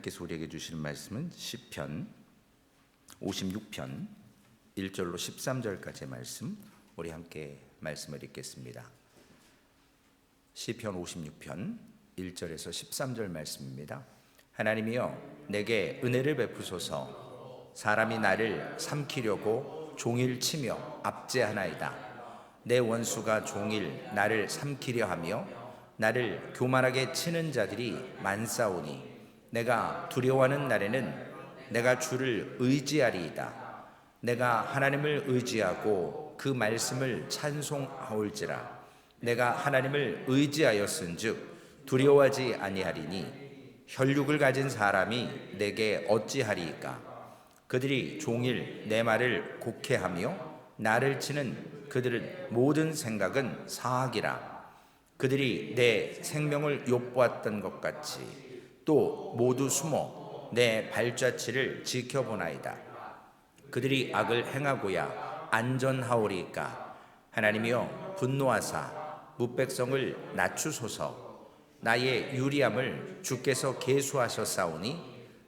하나님께서 우리에게 주시는 말씀은 시편 56편 1절로 13절까지의 말씀, 우리 함께 말씀을 읽겠습니다. 시편 56편 1절에서 13절 말씀입니다. 하나님이여, 내게 은혜를 베푸소서. 사람이 나를 삼키려고 종일 치며 압제하나이다. 내 원수가 종일 나를 삼키려 하며 나를 교만하게 치는 자들이 많사오니 내가 두려워하는 날에는 내가 주를 의지하리이다. 내가 하나님을 의지하고 그 말씀을 찬송하올지라. 내가 하나님을 의지하였은즉 두려워하지 아니하리니 혈육을 가진 사람이 내게 어찌하리이까. 그들이 종일 내 말을 곡해하며 나를 치는 그들의 모든 생각은 사악이라. 그들이 내 생명을 엿보았던 것 같이 또 모두 숨어 내 발자취를 지켜보나이다. 그들이 악을 행하고야 안전하오리이까. 하나님이여, 분노하사 뭇백성을 낮추소서. 나의 유리함을 주께서 계수하셨사오니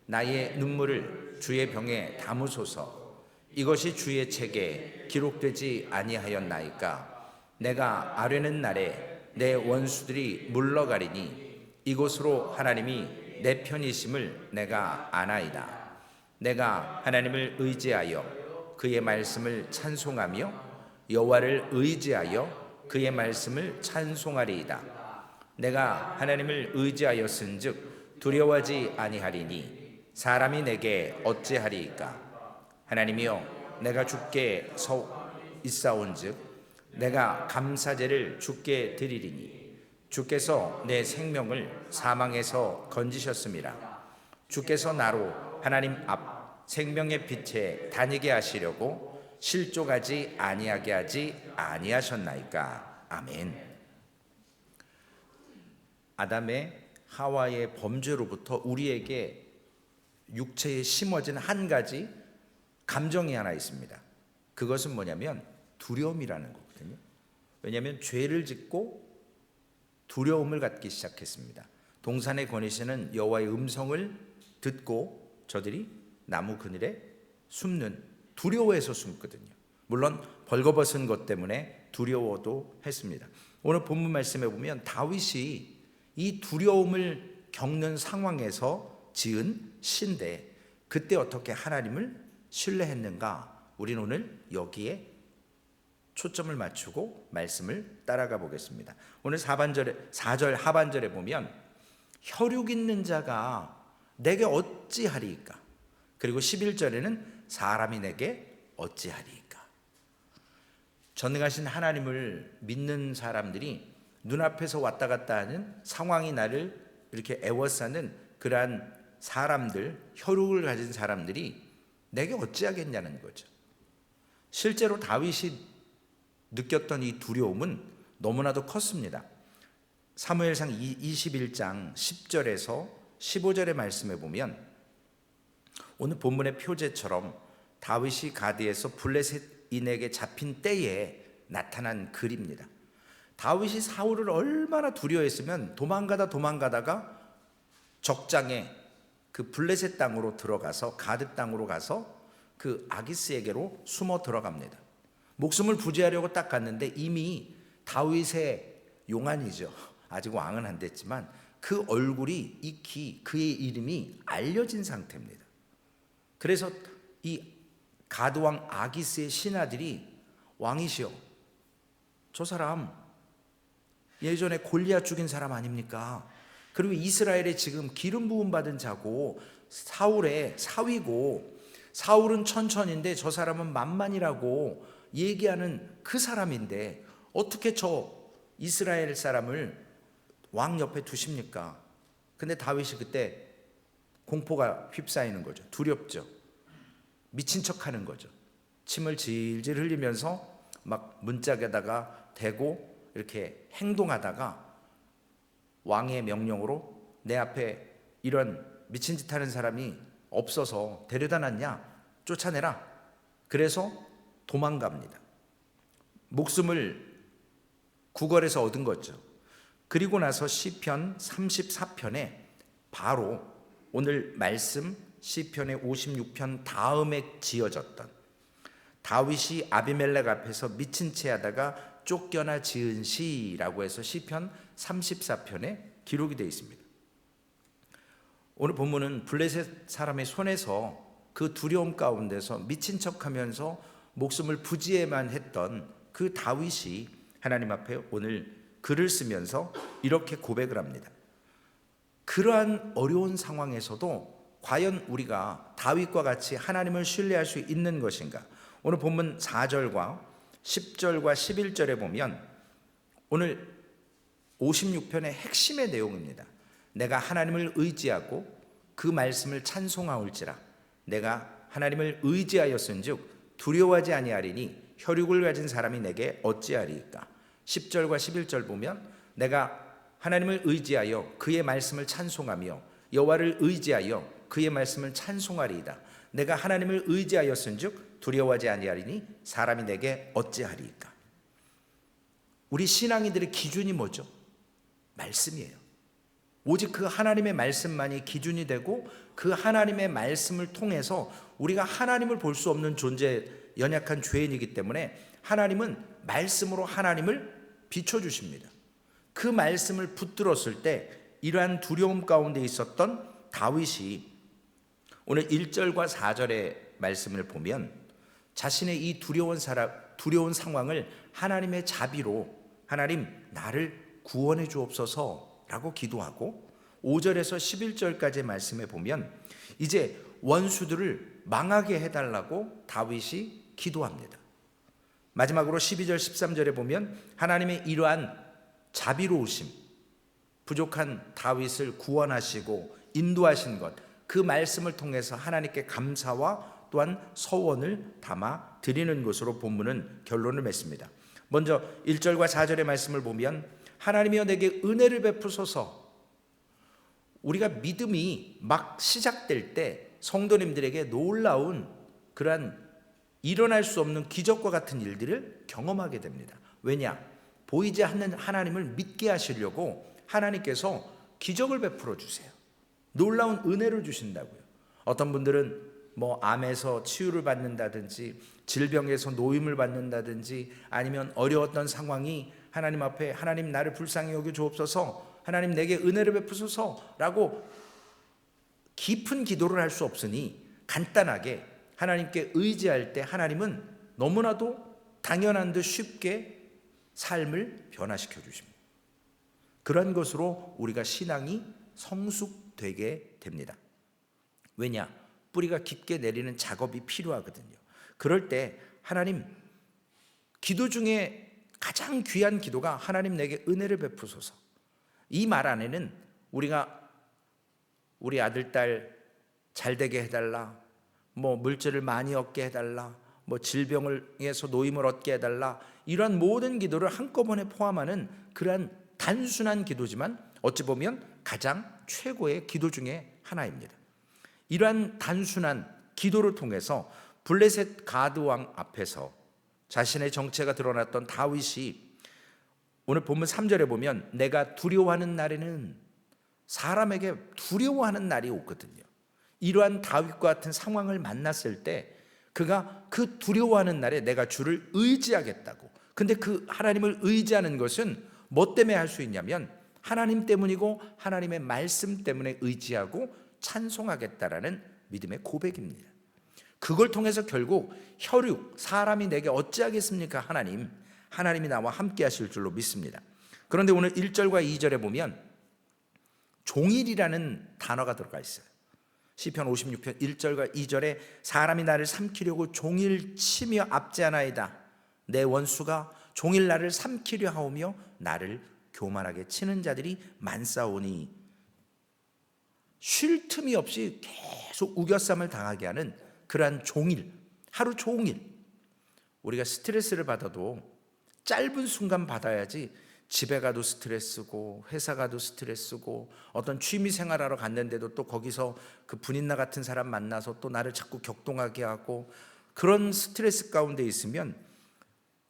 나의 눈물을 주의 병에 담으소서. 이것이 주의 책에 기록되지 아니하였나이까. 내가 아뢰는 날에 내 원수들이 물러가리니 이곳으로 하나님이 내 편이심을 내가 아나이다. 내가 하나님을 의지하여 그의 말씀을 찬송하며 여호와를 의지하여 그의 말씀을 찬송하리이다. 내가 하나님을 의지하였은즉 두려워하지 아니하리니 사람이 내게 어찌하리이까. 하나님이여, 내가 주께 서 있사온즉 내가 감사제를 주께 드리리니 주께서 내 생명을 사망에서 건지셨습니다. 주께서 나로 하나님 앞 생명의 빛에 다니게 하시려고 실족하지 아니하게 하지 아니하셨나이까. 아멘. 아담의 하와의 범죄로부터 우리에게 육체에 심어진 한 가지 감정이 하나 있습니다. 그것은 뭐냐면 두려움이라는 거거든요. 왜냐하면 죄를 짓고 두려움을 갖기 시작했습니다. 동산의 거니시는 여호와의 음성을 듣고 저들이 나무 그늘에 숨는, 두려워해서 숨거든요. 물론 벌거벗은 것 때문에 두려워도 했습니다. 오늘 본문 말씀에 보면 다윗이 이 두려움을 겪는 상황에서 지은 시인데 그때 어떻게 하나님을 신뢰했는가? 우리는 오늘 여기에 초점을 맞추고 말씀을 따라가 보겠습니다. 오늘 4절 하반절에 보면 혈육 있는 자가 내게 어찌하리이까. 그리고 11절에는 사람이 내게 어찌하리이까. 전능하신 하나님을 믿는 사람들이 눈앞에서 왔다 갔다 하는 상황이 나를 이렇게 애워싸는 그러한 사람들, 혈육을 가진 사람들이 내게 어찌하겠냐는 거죠. 실제로 다윗이 느꼈던 이 두려움은 너무나도 컸습니다. 사무엘상 21장 10절에서 15절의 말씀에 보면 오늘 본문의 표제처럼 다윗이 가드에서 블레셋인에게 잡힌 때에 나타난 글입니다. 다윗이 사울을 얼마나 두려워했으면 도망가다가 적장에 그 블레셋 땅으로 들어가서 가드 땅으로 가서 그 아기스에게로 숨어 들어갑니다. 목숨을 부지하려고 딱 갔는데 이미 다윗의 용안이죠. 아직 왕은 안 됐지만 그 얼굴이 익히 그의 이름이 알려진 상태입니다. 그래서 이 가드왕 아기스의 신하들이 왕이시여, 저 사람 예전에 골리앗 죽인 사람 아닙니까? 그리고 이스라엘에 지금 기름 부음 받은 자고 사울의 사위고 사울은 천천인데 저 사람은 만만이라고 얘기하는 그 사람인데 어떻게 저 이스라엘 사람을 왕 옆에 두십니까? 근데 다윗이 그때 공포가 휩싸이는 거죠. 두렵죠. 미친 척하는 거죠. 침을 질질 흘리면서 막 문짝에다가 대고 이렇게 행동하다가 왕의 명령으로 내 앞에 이런 미친 짓 하는 사람이 없어서 데려다 놨냐? 쫓아내라. 그래서 도망갑니다. 목숨을 구걸해서 얻은 거죠. 그리고 나서 시편 34편에 바로 오늘 말씀 시편의 56편 다음에 지어졌던 다윗이 아비멜렉 앞에서 미친 채 하다가 쫓겨나 지은 시라고 해서 시편 34편에 기록이 되어 있습니다. 오늘 본문은 블레셋 사람의 손에서 그 두려움 가운데서 미친 척하면서 목숨을 부지에만 했던 그 다윗이 하나님 앞에 오늘 글을 쓰면서 이렇게 고백을 합니다. 그러한 어려운 상황에서도 과연 우리가 다윗과 같이 하나님을 신뢰할 수 있는 것인가? 오늘 본문 4절과 10절과 11절에 보면 오늘 56편의 핵심의 내용입니다. 내가 하나님을 의지하고 그 말씀을 찬송하올지라 내가 하나님을 의지하였은즉 두려워하지 아니하리니 혈육을 가진 사람이 내게 어찌하리이까. 10절과 11절 보면 내가 하나님을 의지하여 그의 말씀을 찬송하며 여호와를 의지하여 그의 말씀을 찬송하리이다. 내가 하나님을 의지하였은즉 두려워하지 아니하리니 사람이 내게 어찌하리이까. 우리 신앙인들의 기준이 뭐죠? 말씀이에요. 오직 그 하나님의 말씀만이 기준이 되고 그 하나님의 말씀을 통해서 우리가 하나님을 볼 수 없는 존재, 연약한 죄인이기 때문에 하나님은 말씀으로 하나님을 비춰주십니다. 그 말씀을 붙들었을 때 이러한 두려움 가운데 있었던 다윗이 오늘 1절과 4절의 말씀을 보면 자신의 이 두려운 상황을 하나님의 자비로 하나님 나를 구원해 주옵소서라고 기도하고 5절에서 11절까지의 말씀에 보면 이제 원수들을 망하게 해달라고 다윗이 기도합니다. 마지막으로 12절 13절에 보면 하나님의 이러한 자비로우심, 부족한 다윗을 구원하시고 인도하신 것, 그 말씀을 통해서 하나님께 감사와 또한 서원을 담아 드리는 것으로 본문은 결론을 맺습니다. 먼저 1절과 4절의 말씀을 보면 하나님이여 내게 은혜를 베푸소서. 우리가 믿음이 막 시작될 때 성도님들에게 놀라운 그러한 일어날 수 없는 기적과 같은 일들을 경험하게 됩니다. 왜냐? 보이지 않는 하나님을 믿게 하시려고 하나님께서 기적을 베풀어 주세요. 놀라운 은혜를 주신다고요. 어떤 분들은 암에서 치유를 받는다든지 질병에서 노임을 받는다든지 아니면 어려웠던 상황이 하나님 앞에 하나님 나를 불쌍히 여겨 주옵소서, 하나님 내게 은혜를 베푸소서라고 깊은 기도를 할 수 없으니 간단하게 하나님께 의지할 때 하나님은 너무나도 당연한 듯 쉽게 삶을 변화시켜 주십니다. 그런 것으로 우리가 신앙이 성숙되게 됩니다. 왜냐? 뿌리가 깊게 내리는 작업이 필요하거든요. 그럴 때 하나님, 기도 중에 가장 귀한 기도가 하나님 내게 은혜를 베푸소서. 이 말 안에는 우리가 우리 아들 딸 잘 되게 해달라, 물질을 많이 얻게 해달라, 질병에서 노임을 얻게 해달라, 이러한 모든 기도를 한꺼번에 포함하는 그러한 단순한 기도지만 어찌 보면 가장 최고의 기도 중에 하나입니다. 이러한 단순한 기도를 통해서 블레셋 가드 왕 앞에서 자신의 정체가 드러났던 다윗이 오늘 본문 3절에 보면 내가 두려워하는 날에는, 사람에게 두려워하는 날이 오거든요. 이러한 다윗과 같은 상황을 만났을 때 그가 그 두려워하는 날에 내가 주를 의지하겠다고. 근데 그 하나님을 의지하는 것은 뭐 때문에 할 수 있냐면 하나님 때문이고 하나님의 말씀 때문에 의지하고 찬송하겠다라는 믿음의 고백입니다. 그걸 통해서 결국 혈육, 사람이 내게 어찌하겠습니까? 하나님이 나와 함께 하실 줄로 믿습니다. 그런데 오늘 1절과 2절에 보면 종일이라는 단어가 들어가 있어요. 시편 56편 1절과 2절에 사람이 나를 삼키려고 종일 치며 압제하나이다. 내 원수가 종일 나를 삼키려 하오며 나를 교만하게 치는 자들이 많사오니. 쉴 틈이 없이 계속 우겨쌈을 당하게 하는 그러한 종일, 하루 종일 우리가 스트레스를 받아도 짧은 순간 받아야지 집에 가도 스트레스고 회사 가도 스트레스고 어떤 취미 생활하러 갔는데도 또 거기서 그 분인나 같은 사람 만나서 또 나를 자꾸 격동하게 하고, 그런 스트레스 가운데 있으면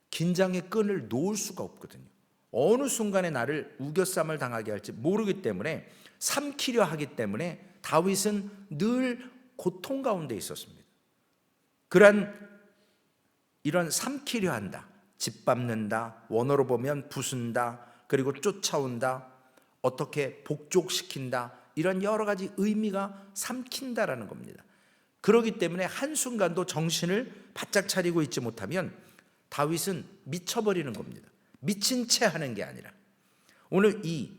긴장의 끈을 놓을 수가 없거든요. 어느 순간에 나를 우겨쌈을 당하게 할지 모르기 때문에 삼키려 하기 때문에 다윗은 늘 고통 가운데 있었습니다. 이런 삼키려 한다, 짓밟는다, 원어로 보면 부순다, 그리고 쫓아온다, 어떻게 복족시킨다, 이런 여러 가지 의미가 삼킨다라는 겁니다. 그렇기 때문에 한순간도 정신을 바짝 차리고 있지 못하면 다윗은 미쳐버리는 겁니다. 미친 채 하는 게 아니라, 오늘 이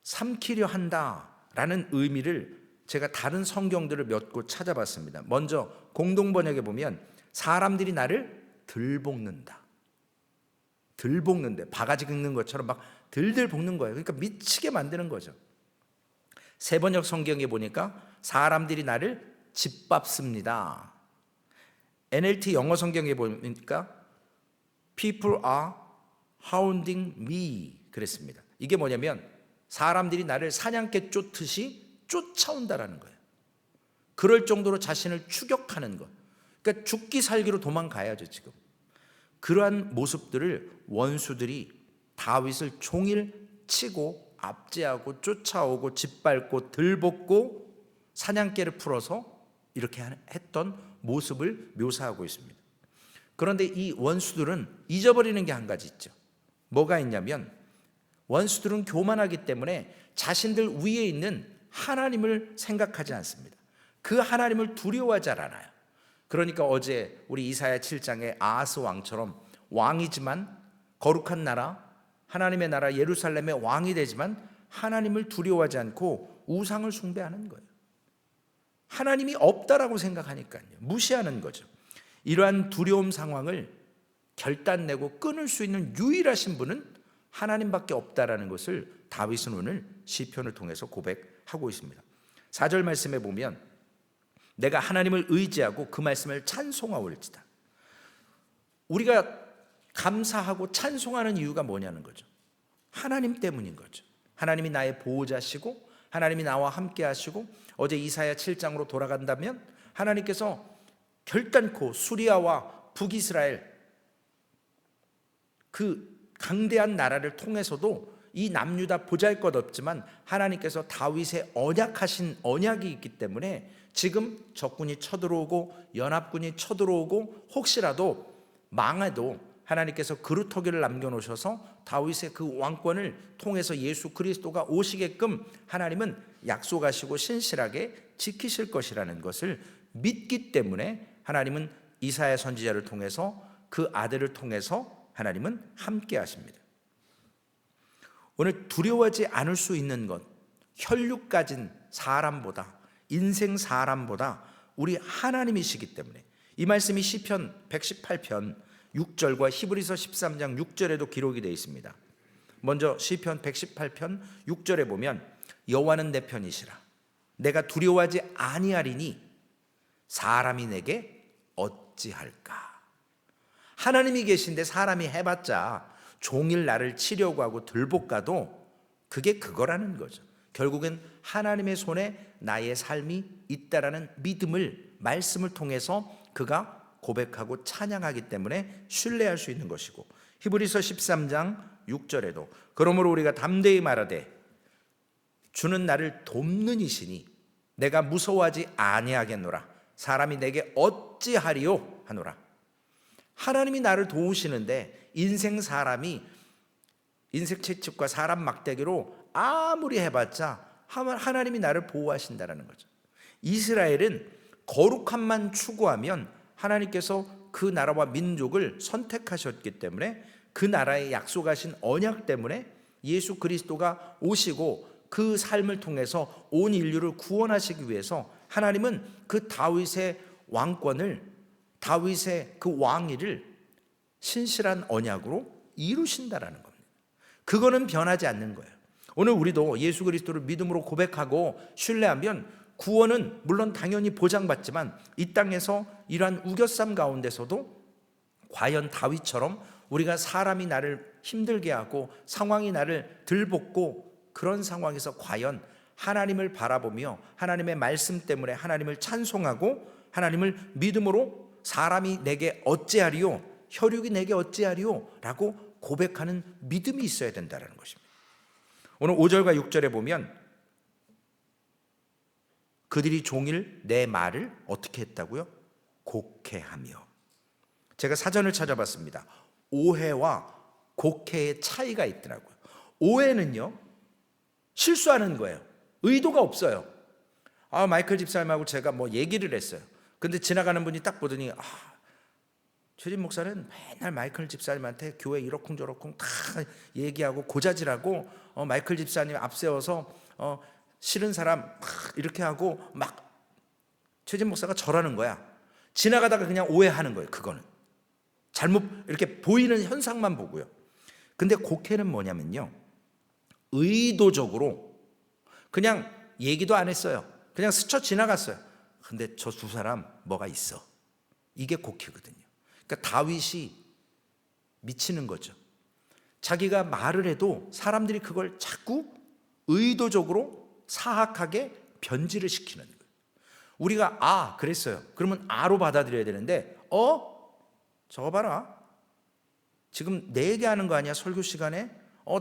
삼키려 한다라는 의미를 제가 다른 성경들을 몇 곳 찾아봤습니다. 먼저 공동번역에 보면 사람들이 나를 들볶는다. 들볶는데, 바가지 긁는 것처럼 막 들들 볶는 거예요. 그러니까 미치게 만드는 거죠. 세번역 성경에 보니까 사람들이 나를 짓밟습니다. NLT 영어 성경에 보니까 People are hounding me 그랬습니다. 이게 뭐냐면 사람들이 나를 사냥개 쫓듯이 쫓아온다라는 거예요. 그럴 정도로 자신을 추격하는 것. 그러니까 죽기 살기로 도망가야죠 지금. 그러한 모습들을 원수들이 다윗을 종일 치고 압제하고 쫓아오고 짓밟고 들볶고 사냥개를 풀어서 이렇게 했던 모습을 묘사하고 있습니다. 그런데 이 원수들은 잊어버리는 게 한 가지 있죠. 뭐가 있냐면 원수들은 교만하기 때문에 자신들 위에 있는 하나님을 생각하지 않습니다. 그 하나님을 두려워하지 않아요. 그러니까 어제 우리 이사야 7장에 아하스 왕처럼 왕이지만 거룩한 나라, 하나님의 나라 예루살렘의 왕이 되지만 하나님을 두려워하지 않고 우상을 숭배하는 거예요. 하나님이 없다라고 생각하니까요. 무시하는 거죠. 이러한 두려움 상황을 결단내고 끊을 수 있는 유일하신 분은 하나님밖에 없다라는 것을 다윗은 오늘 시편을 통해서 고백하고 있습니다. 4절 말씀에 보면 내가 하나님을 의지하고 그 말씀을 찬송하올지다. 우리가 감사하고 찬송하는 이유가 뭐냐는 거죠. 하나님 때문인 거죠. 하나님이 나의 보호자시고 하나님이 나와 함께 하시고, 어제 이사야 7장으로 돌아간다면 하나님께서 결단코 수리아와 북이스라엘 그 강대한 나라를 통해서도 이 남유다 보잘것없지만 하나님께서 다윗의 언약하신 언약이 있기 때문에 지금 적군이 쳐들어오고 연합군이 쳐들어오고 혹시라도 망해도 하나님께서 그루터기를 남겨놓으셔서 다윗의 그 왕권을 통해서 예수 그리스도가 오시게끔 하나님은 약속하시고 신실하게 지키실 것이라는 것을 믿기 때문에 하나님은 이사야 선지자를 통해서 그 아들을 통해서 하나님은 함께 하십니다. 오늘 두려워하지 않을 수 있는 것, 혈육 가진 사람보다, 인생 사람보다 우리 하나님이시기 때문에 이 말씀이 시편 118편 6절과 히브리서 13장 6절에도 기록이 되어 있습니다. 먼저 시편 118편 6절에 보면 여호와는 내 편이시라 내가 두려워하지 아니하리니 사람이 내게 어찌할까. 하나님이 계신데 사람이 해봤자 종일 나를 치려고 하고 들볶아도 그게 그거라는 거죠. 결국엔 하나님의 손에 나의 삶이 있다라는 믿음을 말씀을 통해서 그가 고백하고 찬양하기 때문에 신뢰할 수 있는 것이고, 히브리서 13장 6절에도 그러므로 우리가 담대히 말하되 주는 나를 돕는 이시니 내가 무서워하지 아니하겠노라 사람이 내게 어찌하리요 하노라. 하나님이 나를 도우시는데 인생 채찍과 사람 막대기로 아무리 해봤자 하나님이 나를 보호하신다는 거죠. 이스라엘은 거룩함만 추구하면 하나님께서 그 나라와 민족을 선택하셨기 때문에 그 나라에 약속하신 언약 때문에 예수 그리스도가 오시고 그 삶을 통해서 온 인류를 구원하시기 위해서 하나님은 그 다윗의 왕권을, 다윗의 그 왕위를 신실한 언약으로 이루신다라는 겁니다. 그거는 변하지 않는 거예요. 오늘 우리도 예수 그리스도를 믿음으로 고백하고 신뢰하면 구원은 물론 당연히 보장받지만 이 땅에서 이러한 우겨쌈 가운데서도 과연 다윗처럼 우리가 사람이 나를 힘들게 하고 상황이 나를 들볶고 그런 상황에서 과연 하나님을 바라보며 하나님의 말씀 때문에 하나님을 찬송하고 하나님을 믿음으로 사람이 내게 어찌하리요, 혈육이 내게 어찌하리요 라고 고백하는 믿음이 있어야 된다는 것입니다. 오늘 5절과 6절에 보면 그들이 종일 내 말을 어떻게 했다고요? 곡해하며. 제가 사전을 찾아봤습니다. 오해와 곡해의 차이가 있더라고요. 오해는요, 실수하는 거예요. 의도가 없어요. 마이클 집사님하고 제가 뭐 얘기를 했어요. 근데 지나가는 분이 딱 보더니 최진 목사는 맨날 마이클 집사님한테 교회 이러쿵저러쿵 다 얘기하고 고자질하고 마이클 집사님 앞세워서 싫은 사람 막 이렇게 하고 막 최진 목사가 절하는 거야. 지나가다가 그냥 오해하는 거예요. 그거는 잘못 이렇게 보이는 현상만 보고요. 근데 곡해는 뭐냐면요, 의도적으로 그냥 얘기도 안 했어요. 그냥 스쳐 지나갔어요. 근데 저 두 사람 뭐가 있어. 이게 곡해거든요. 그러니까 다윗이 미치는 거죠. 자기가 말을 해도 사람들이 그걸 자꾸 의도적으로 사악하게 변질을 시키는 거예요. 우리가 그랬어요. 그러면 아로 받아들여야 되는데 저거 봐라. 지금 내 얘기하는 거 아니야? 설교 시간에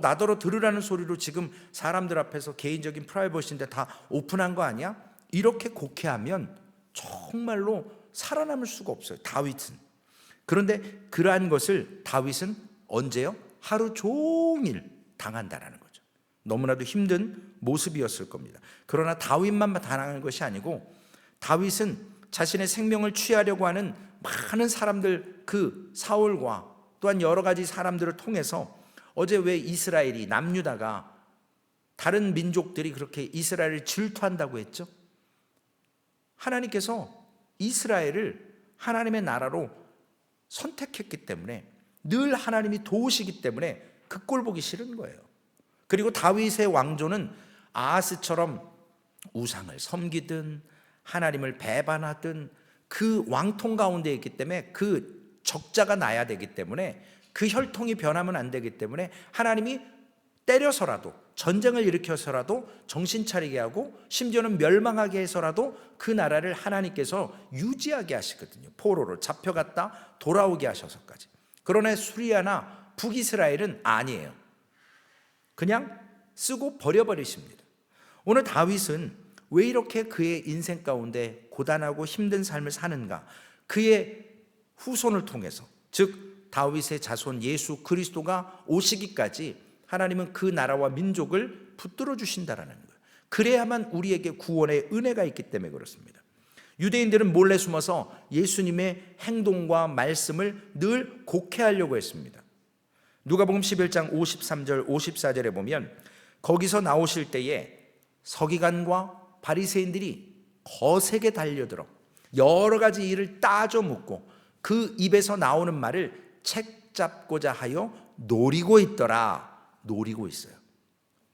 나더러 들으라는 소리로 지금 사람들 앞에서 개인적인 프라이버시인데 다 오픈한 거 아니야? 이렇게 곡해하면 정말로 살아남을 수가 없어요, 다윗은. 그런데 그러한 것을 다윗은 언제요? 하루 종일 당한다라는 거죠. 너무나도 힘든 모습이었을 겁니다. 그러나 다윗만 당하는 것이 아니고 다윗은 자신의 생명을 취하려고 하는 많은 사람들, 그 사울과 또한 여러 가지 사람들을 통해서, 어제 왜 이스라엘이, 남유다가, 다른 민족들이 그렇게 이스라엘을 질투한다고 했죠? 하나님께서 이스라엘을 하나님의 나라로 선택했기 때문에, 늘 하나님이 도우시기 때문에 그 꼴 보기 싫은 거예요. 그리고 다윗의 왕조는 아하스처럼 우상을 섬기든 하나님을 배반하든 그 왕통 가운데 있기 때문에, 그 적자가 나야 되기 때문에, 그 혈통이 변하면 안 되기 때문에 하나님이 때려서라도, 전쟁을 일으켜서라도 정신 차리게 하고, 심지어는 멸망하게 해서라도 그 나라를 하나님께서 유지하게 하시거든요. 포로로 잡혀갔다 돌아오게 하셔서까지. 그러나 수리아나 북이스라엘은 아니에요. 그냥 쓰고 버려버리십니다. 오늘 다윗은 왜 이렇게 그의 인생 가운데 고단하고 힘든 삶을 사는가? 그의 후손을 통해서, 즉 다윗의 자손 예수 그리스도가 오시기까지 하나님은 그 나라와 민족을 붙들어 주신다라는 거예요. 그래야만 우리에게 구원의 은혜가 있기 때문에 그렇습니다. 유대인들은 몰래 숨어서 예수님의 행동과 말씀을 늘 곡해하려고 했습니다. 누가복음 11장 53절 54절에 보면, 거기서 나오실 때에 서기관과 바리새인들이 거세게 달려들어 여러 가지 일을 따져 묻고 그 입에서 나오는 말을 책잡고자 하여 노리고 있더라. 노리고 있어요.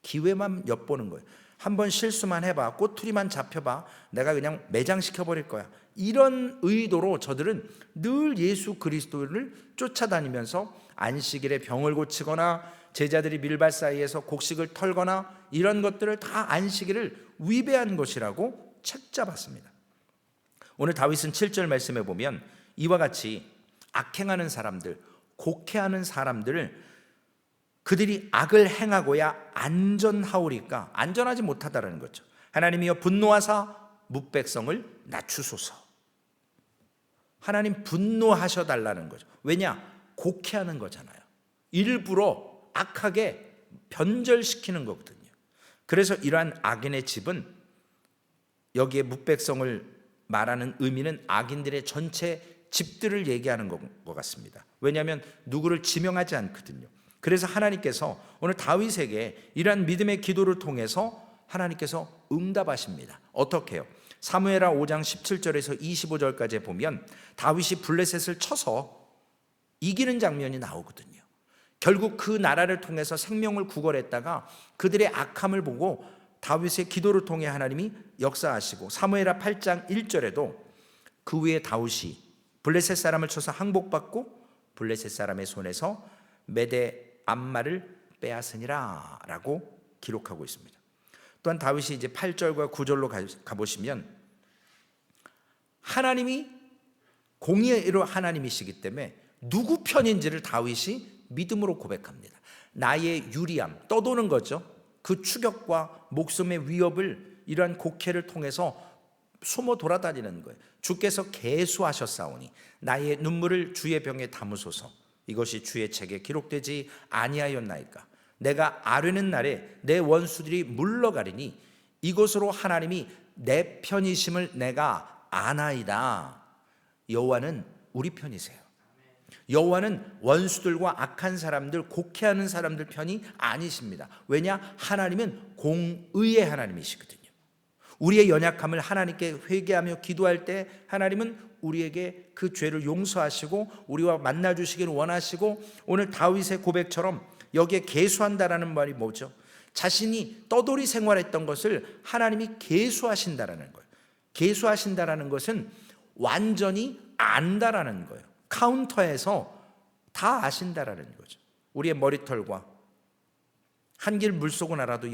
기회만 엿보는 거예요. 한번 실수만 해봐, 꼬투리만 잡혀봐, 내가 그냥 매장시켜버릴 거야. 이런 의도로 저들은 늘 예수 그리스도를 쫓아다니면서 안식일에 병을 고치거나 제자들이 밀밭 사이에서 곡식을 털거나 이런 것들을 다 안식일을 위배한 것이라고 책잡았습니다. 오늘 다윗은 7절 말씀에 보면 이와 같이 악행하는 사람들, 곡해하는 사람들을 그들이 악을 행하고야 안전하오리까, 안전하지 못하다라는 거죠. 하나님이여 분노하사 뭇백성을 낮추소서. 하나님 분노하셔달라는 거죠. 왜냐? 곡해하는 거잖아요. 일부러 악하게 변절시키는 거거든요. 그래서 이러한 악인의 집은, 여기에 뭇백성을 말하는 의미는 악인들의 전체 집들을 얘기하는 것 같습니다. 왜냐하면 누구를 지명하지 않거든요. 그래서 하나님께서 오늘 다윗에게 이러한 믿음의 기도를 통해서 하나님께서 응답하십니다. 어떻게 해요? 사무엘하 5장 17절에서 25절까지 보면 다윗이 블레셋을 쳐서 이기는 장면이 나오거든요. 결국 그 나라를 통해서 생명을 구걸했다가 그들의 악함을 보고 다윗의 기도를 통해 하나님이 역사하시고, 사무엘하 8장 1절에도 그 후에 다윗이 블레셋 사람을 쳐서 항복받고 블레셋 사람의 손에서 메대 암말을 빼앗으니라 라고 기록하고 있습니다. 또한 다윗이 이제 8절과 9절로 가보시면 하나님이 공의로 하나님이시기 때문에 누구 편인지를 다윗이 믿음으로 고백합니다. 나의 유리함, 떠도는 거죠. 그 추격과 목숨의 위협을 이러한 곡해를 통해서 숨어 돌아다니는 거예요. 주께서 계수하셨사오니 나의 눈물을 주의 병에 담으소서. 이것이 주의 책에 기록되지 아니하였나이까. 내가 아뢰는 날에 내 원수들이 물러가리니 이곳으로 하나님이 내 편이심을 내가 아나이다. 여호와는 우리 편이세요. 여호와는 원수들과 악한 사람들, 곡해하는 사람들 편이 아니십니다. 왜냐? 하나님은 공의의 하나님이시거든요. 우리의 연약함을 하나님께 회개하며 기도할 때 하나님은 우리에게 그 죄를 용서하시고 우리와 만나주시기를 원하시고, 오늘 다윗의 고백처럼 여기에 계수한다라는 말이 뭐죠? 자신이 떠돌이 생활했던 것을 하나님이 계수하신다라는 거예요. 계수하신다라는 것은 완전히 안다라는 거예요. 카운터에서 다 아신다라는 거죠. 우리의 머리털과 한 길 물속은 알아도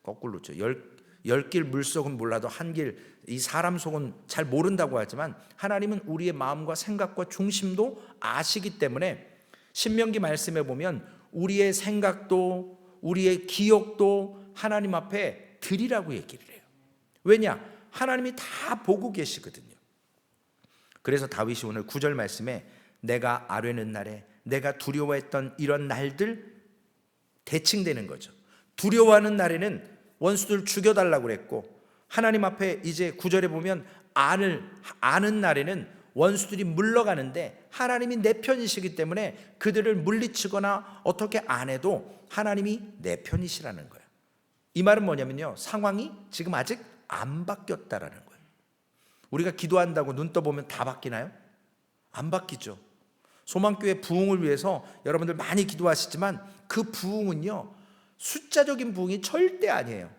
거꾸로죠. 열 길 물속은 몰라도 한 길, 이 사람 속은 잘 모른다고 하지만 하나님은 우리의 마음과 생각과 중심도 아시기 때문에 신명기 말씀에 보면 우리의 생각도 우리의 기억도 하나님 앞에 드리라고 얘기를 해요. 왜냐? 하나님이 다 보고 계시거든요. 그래서 다윗이 오늘 9절 말씀에 내가 아뢰는 날에 내가 두려워했던 이런 날들 대칭되는 거죠. 두려워하는 날에는 원수들 죽여달라고 그랬고, 하나님 앞에 이제 9절에 보면 아는 날에는 원수들이 물러가는데 하나님이 내 편이시기 때문에 그들을 물리치거나 어떻게 안 해도 하나님이 내 편이시라는 거예요. 이 말은 뭐냐면요, 상황이 지금 아직 안 바뀌었다라는 거예요. 우리가 기도한다고 눈 떠보면 다 바뀌나요? 안 바뀌죠. 소망교회 부흥을 위해서 여러분들 많이 기도하시지만 그 부흥은요, 숫자적인 부흥이 절대 아니에요.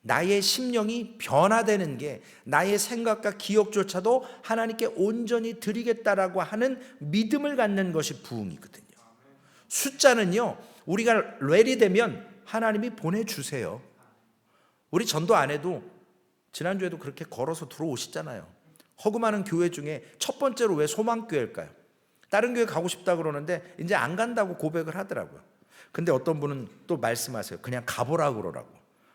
나의 심령이 변화되는 게, 나의 생각과 기억조차도 하나님께 온전히 드리겠다라고 하는 믿음을 갖는 것이 부흥이거든요. 숫자는요, 우리가 레디 되면 하나님이 보내주세요. 우리 전도 안 해도 지난주에도 그렇게 걸어서 들어오시잖아요. 허구많은 교회 중에 첫 번째로 왜 소망교회일까요? 다른 교회 가고 싶다 그러는데 이제 안 간다고 고백을 하더라고요. 근데 어떤 분은 또 말씀하세요. 그냥 가보라고 그러라고.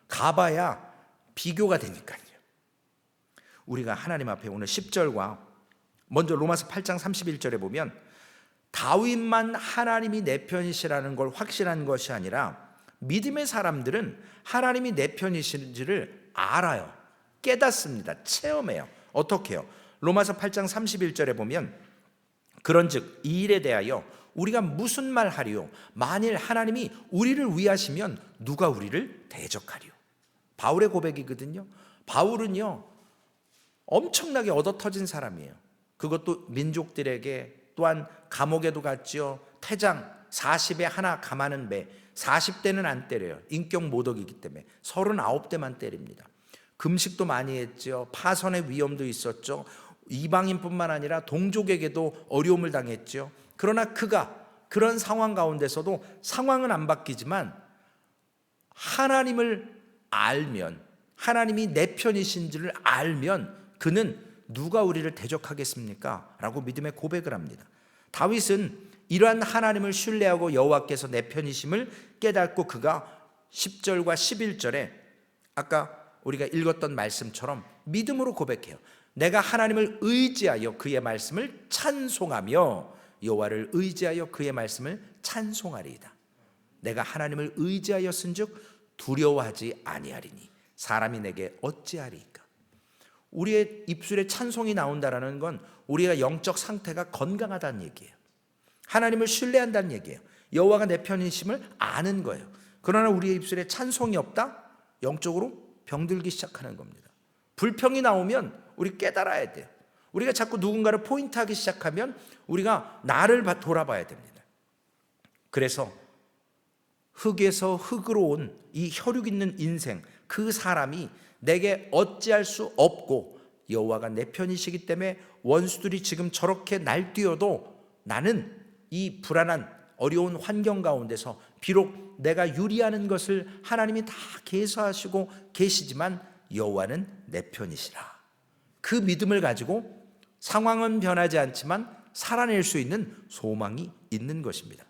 가봐야 비교가 되니까요. 우리가 하나님 앞에 오늘 10절과 먼저 로마서 8장 31절에 보면 다윗만 하나님이 내 편이시라는 걸 확신한 것이 아니라 믿음의 사람들은 하나님이 내 편이신지를 알아요. 깨닫습니다. 체험해요. 어떻게 해요? 로마서 8장 31절에 보면 그런즉 이 일에 대하여 우리가 무슨 말 하리요? 만일 하나님이 우리를 위하시면 누가 우리를 대적하리요? 바울의 고백이거든요. 바울은요, 엄청나게 얻어터진 사람이에요. 그것도 민족들에게, 또한 감옥에도 갔죠. 태장 40에 하나 감하는 배, 40대는 안 때려요. 인격 모독이기 때문에 39대만 때립니다. 금식도 많이 했죠. 파선의 위험도 있었죠. 이방인뿐만 아니라 동족에게도 어려움을 당했죠. 그러나 그가 그런 상황 가운데서도 상황은 안 바뀌지만 하나님을 알면, 하나님이 내 편이신지를 알면 그는 누가 우리를 대적하겠습니까? 라고 믿음의 고백을 합니다. 다윗은 이러한 하나님을 신뢰하고 여호와께서 내 편이심을 깨닫고 그가 10절과 11절에 아까 우리가 읽었던 말씀처럼 믿음으로 고백해요. 내가 하나님을 의지하여 그의 말씀을 찬송하며 여호와를 의지하여 그의 말씀을 찬송하리이다. 내가 하나님을 의지하였은즉 두려워하지 아니하리니 사람이 내게 어찌하리이까. 우리의 입술에 찬송이 나온다라는 건 우리가 영적 상태가 건강하다는 얘기예요. 하나님을 신뢰한다는 얘기예요. 여호와가 내 편이심을 아는 거예요. 그러나 우리의 입술에 찬송이 없다? 영적으로 병들기 시작하는 겁니다. 불평이 나오면 우리 깨달아야 돼요. 우리가 자꾸 누군가를 포인트하기 시작하면 우리가 나를 돌아봐야 됩니다. 그래서 흙에서 흙으로 온 이 혈육 있는 인생, 그 사람이 내게 어찌할 수 없고 여호와가 내 편이시기 때문에 원수들이 지금 저렇게 날뛰어도 나는 이 불안한 어려운 환경 가운데서 비록 내가 유리하는 것을 하나님이 다 계수하시고 계시지만 여호와는 내 편이시라. 그 믿음을 가지고 상황은 변하지 않지만 살아낼 수 있는 소망이 있는 것입니다.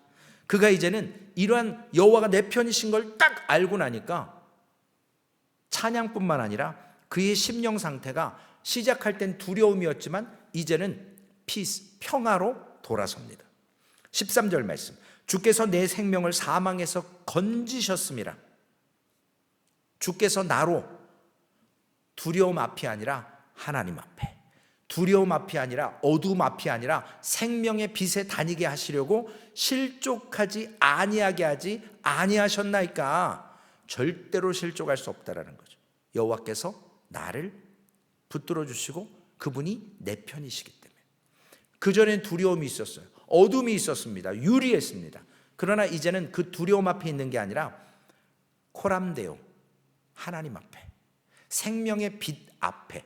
그가 이제는 이러한 여호와가 내 편이신 걸 딱 알고 나니까 찬양뿐만 아니라 그의 심령 상태가 시작할 땐 두려움이었지만 이제는 피스, 평화로 돌아섭니다. 13절 말씀, 주께서 내 생명을 사망에서 건지셨음이라. 주께서 나로 두려움 앞이 아니라 하나님 앞에, 두려움 앞이 아니라 어두움 앞이 아니라 생명의 빛에 다니게 하시려고 실족하지 아니하게 하지 아니하셨나이까. 절대로 실족할 수 없다라는 거죠. 여호와께서 나를 붙들어 주시고 그분이 내 편이시기 때문에. 그전엔 두려움이 있었어요. 어둠이 있었습니다. 유리했습니다. 그러나 이제는 그 두려움 앞에 있는 게 아니라 코람데오, 하나님 앞에, 생명의 빛 앞에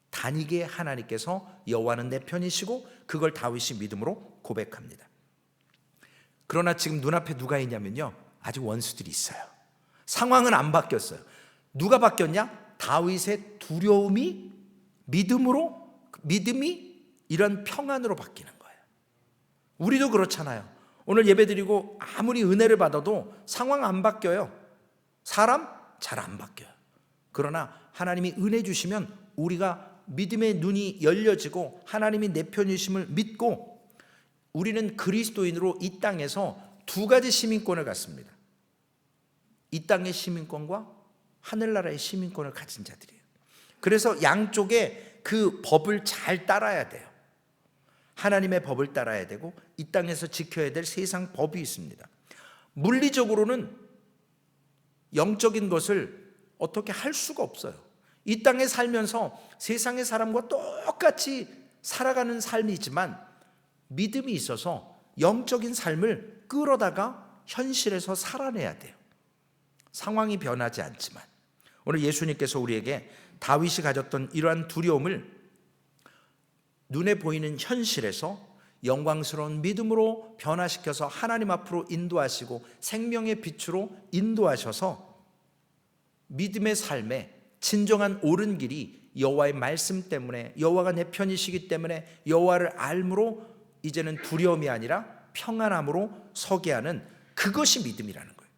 다니게 하나님께서 여호와는 내 편이시고, 그걸 다윗이 믿음으로 고백합니다. 그러나 지금 눈앞에 누가 있냐면요, 아직 원수들이 있어요. 상황은 안 바뀌었어요. 누가 바뀌었냐? 다윗의 두려움이 믿음이 이런 평안으로 바뀌는 거예요. 우리도 그렇잖아요. 오늘 예배드리고 아무리 은혜를 받아도 상황 안 바뀌어요. 사람 잘 안 바뀌어요. 그러나 하나님이 은혜 주시면 우리가 믿음의 눈이 열려지고 하나님이 내 편이심을 믿고, 우리는 그리스도인으로 이 땅에서 두 가지 시민권을 갖습니다. 이 땅의 시민권과 하늘나라의 시민권을 가진 자들이에요. 그래서 양쪽에 그 법을 잘 따라야 돼요. 하나님의 법을 따라야 되고 이 땅에서 지켜야 될 세상 법이 있습니다. 물리적으로는 영적인 것을 어떻게 할 수가 없어요. 이 땅에 살면서 세상의 사람과 똑같이 살아가는 삶이지만 믿음이 있어서 영적인 삶을 끌어다가 현실에서 살아내야 돼요. 상황이 변하지 않지만. 오늘 예수님께서 우리에게 다윗이 가졌던 이러한 두려움을 눈에 보이는 현실에서 영광스러운 믿음으로 변화시켜서 하나님 앞으로 인도하시고 생명의 빛으로 인도하셔서 믿음의 삶에 진정한 옳은 길이 여호와의 말씀 때문에, 여호와가 내 편이시기 때문에 여호와를 알므로 이제는 두려움이 아니라 평안함으로 서게 하는, 그것이 믿음이라는 거예요.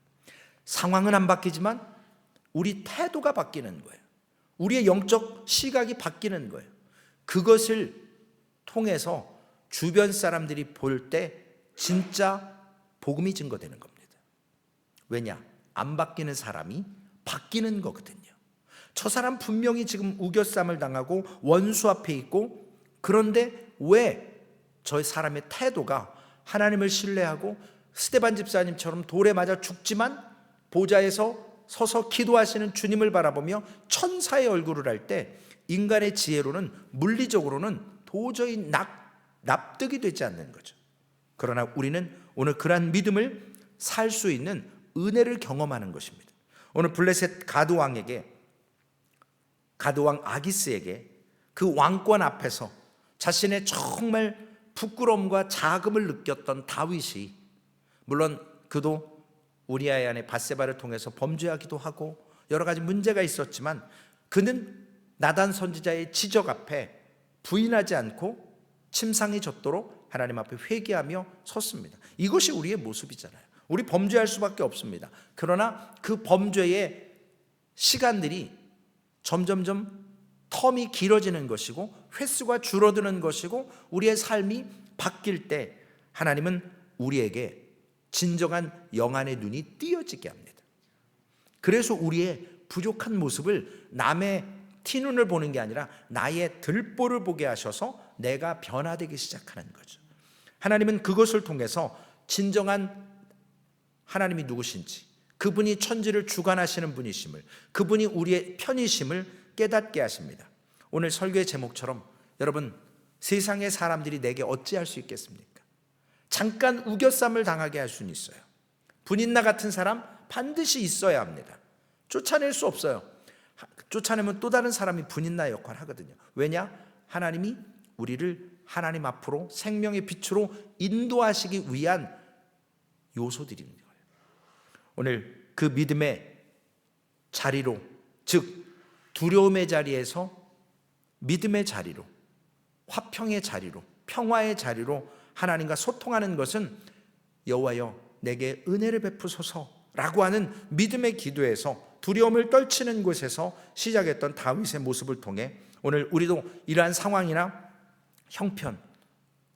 상황은 안 바뀌지만 우리 태도가 바뀌는 거예요. 우리의 영적 시각이 바뀌는 거예요. 그것을 통해서 주변 사람들이 볼 때 진짜 복음이 증거되는 겁니다. 왜냐? 안 바뀌는 사람이 바뀌는 거거든요. 저 사람 분명히 지금 우겨쌈을 당하고 원수 앞에 있고, 그런데 왜 저 사람의 태도가 하나님을 신뢰하고 스데반 집사님처럼 돌에 맞아 죽지만 보좌에서 서서 기도하시는 주님을 바라보며 천사의 얼굴을 할 때 인간의 지혜로는, 물리적으로는 도저히 납득이 되지 않는 거죠. 그러나 우리는 오늘 그러한 믿음을 살 수 있는 은혜를 경험하는 것입니다. 오늘 블레셋 가드왕 아기스에게 그 왕권 앞에서 자신의 정말 부끄러움과 자금을 느꼈던 다윗이, 물론 그도 우리아의 아내 밧세바를 통해서 범죄하기도 하고 여러 가지 문제가 있었지만 그는 나단 선지자의 지적 앞에 부인하지 않고 침상이 젖도록 하나님 앞에 회개하며 섰습니다. 이것이 우리의 모습이잖아요. 우리 범죄할 수밖에 없습니다. 그러나 그 범죄의 시간들이 점점점 텀이 길어지는 것이고 횟수가 줄어드는 것이고 우리의 삶이 바뀔 때 하나님은 우리에게 진정한 영안의 눈이 띄어지게 합니다. 그래서 우리의 부족한 모습을 남의 티눈을 보는 게 아니라 나의 들보를 보게 하셔서 내가 변화되기 시작하는 거죠. 하나님은 그것을 통해서 진정한 하나님이 누구신지, 그분이 천지를 주관하시는 분이심을, 그분이 우리의 편이심을 깨닫게 하십니다. 오늘 설교의 제목처럼 여러분, 세상의 사람들이 내게 어찌할 수 있겠습니까? 잠깐 우겨쌈을 당하게 할 수는 있어요. 분인나 같은 사람 반드시 있어야 합니다. 쫓아낼 수 없어요. 쫓아내면 또 다른 사람이 분인나 역할을 하거든요. 왜냐? 하나님이 우리를 하나님 앞으로 생명의 빛으로 인도하시기 위한 요소들입니다. 오늘 그 믿음의 자리로, 즉 두려움의 자리에서 믿음의 자리로, 화평의 자리로, 평화의 자리로 하나님과 소통하는 것은 여호와여 내게 은혜를 베푸소서라고 하는 믿음의 기도에서, 두려움을 떨치는 곳에서 시작했던 다윗의 모습을 통해 오늘 우리도 이러한 상황이나 형편,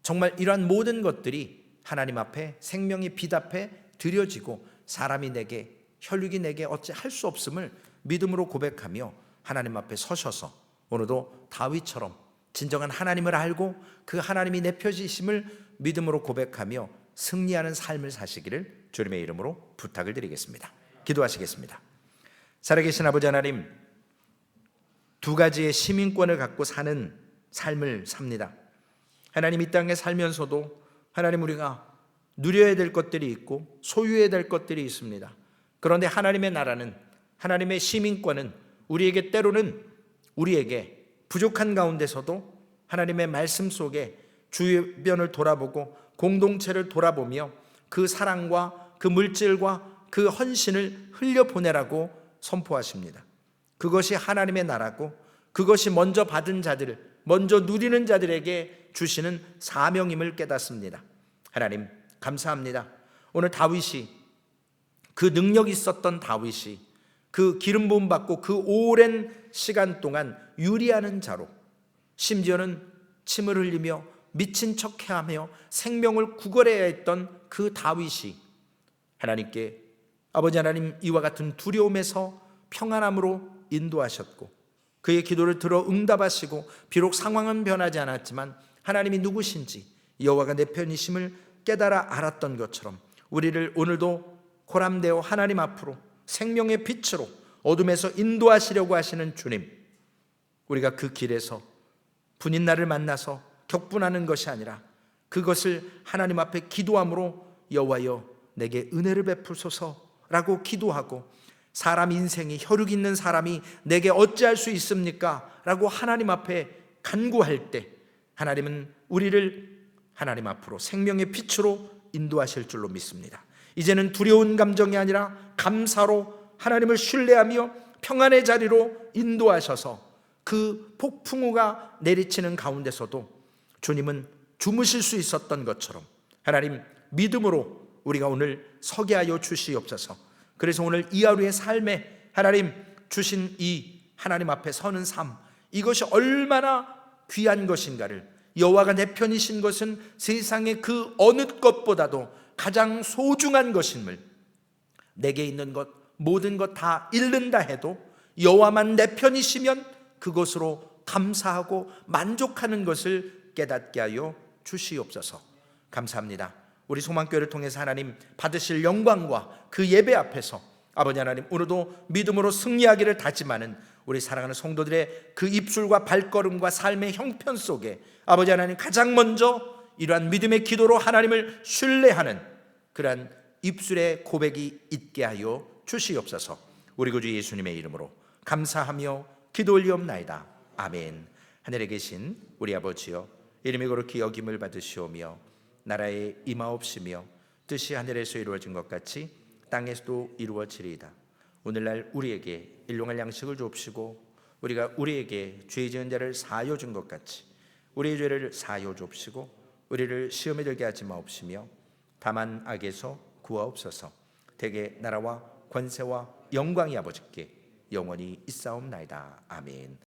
정말 이러한 모든 것들이 하나님 앞에 생명의 빛 앞에 드려지고 사람이 내게, 혈육이 내게 어찌 할 수 없음을 믿음으로 고백하며 하나님 앞에 서셔서 오늘도 다윗처럼 진정한 하나님을 알고 그 하나님이 내 편이심을 믿음으로 고백하며 승리하는 삶을 사시기를 주님의 이름으로 부탁을 드리겠습니다. 기도하시겠습니다. 살아계신 아버지 하나님, 두 가지의 시민권을 갖고 사는 삶을 삽니다. 하나님, 이 땅에 살면서도 하나님, 우리가 누려야 될 것들이 있고 소유해야 될 것들이 있습니다. 그런데 하나님의 나라는, 하나님의 시민권은 우리에게 때로는 우리에게 부족한 가운데서도 하나님의 말씀 속에 주변을 돌아보고 공동체를 돌아보며 그 사랑과 그 물질과 그 헌신을 흘려보내라고 선포하십니다. 그것이 하나님의 나라고 그것이 먼저 받은 자들, 먼저 누리는 자들에게 주시는 사명임을 깨닫습니다. 하나님, 감사합니다. 오늘 다윗이, 그 능력 있었던 다윗이 그 기름 부음 받고 그 오랜 시간 동안 유리하는 자로, 심지어는 침을 흘리며 미친 척해하며 생명을 구걸해야 했던 그 다윗이 하나님께, 아버지 하나님, 이와 같은 두려움에서 평안함으로 인도하셨고 그의 기도를 들어 응답하시고 비록 상황은 변하지 않았지만 하나님이 누구신지, 여호와가 내 편이심을 깨달아 알았던 것처럼 우리를 오늘도 고람되어 하나님 앞으로 생명의 빛으로 어둠에서 인도하시려고 하시는 주님, 우리가 그 길에서 분인 나를 만나서 격분하는 것이 아니라 그것을 하나님 앞에 기도함으로 여호와여 내게 은혜를 베푸소서라고 기도하고, 사람 인생이, 혈육 있는 사람이 내게 어찌할 수 있습니까? 라고 하나님 앞에 간구할 때 하나님은 우리를 하나님 앞으로 생명의 빛으로 인도하실 줄로 믿습니다. 이제는 두려운 감정이 아니라 감사로 하나님을 신뢰하며 평안의 자리로 인도하셔서 그 폭풍우가 내리치는 가운데서도 주님은 주무실 수 있었던 것처럼 하나님, 믿음으로 우리가 오늘 서게 하여 주시옵소서. 그래서 오늘 이 하루의 삶에 하나님 주신 이 하나님 앞에 서는 삶, 이것이 얼마나 귀한 것인가를, 여호와가 내 편이신 것은 세상의 그 어느 것보다도 가장 소중한 것임을, 내게 있는 것 모든 것 다 잃는다 해도 여호와만 내 편이시면 그것으로 감사하고 만족하는 것을 깨닫게 하여 주시옵소서. 감사합니다. 우리 소망교회를 통해서 하나님 받으실 영광과 그 예배 앞에서 아버지 하나님, 오늘도 믿음으로 승리하기를 다짐하는 우리 사랑하는 성도들의 그 입술과 발걸음과 삶의 형편 속에 아버지 하나님, 가장 먼저 이러한 믿음의 기도로 하나님을 신뢰하는 그러한 입술의 고백이 있게 하여 주시옵소서. 우리 구주 예수님의 이름으로 감사하며 기도 올리옵나이다. 아멘. 하늘에 계신 우리 아버지여, 이름이 거룩히 여김을 받으시오며 나라에 임하옵시며 뜻이 하늘에서 이루어진 것 같이 땅에서도 이루어지리이다. 오늘날 우리에게 일용할 양식을 주옵시고 우리가 우리에게 죄 지은 자를 사하여 준 것 같이 우리의 죄를 사하여 주옵시고 우리를 시험에 들게 하지 마옵시며 다만 악에서 구하옵소서. 대개 나라와 권세와 영광이 아버지께 영원히 있사옵나이다. 아멘.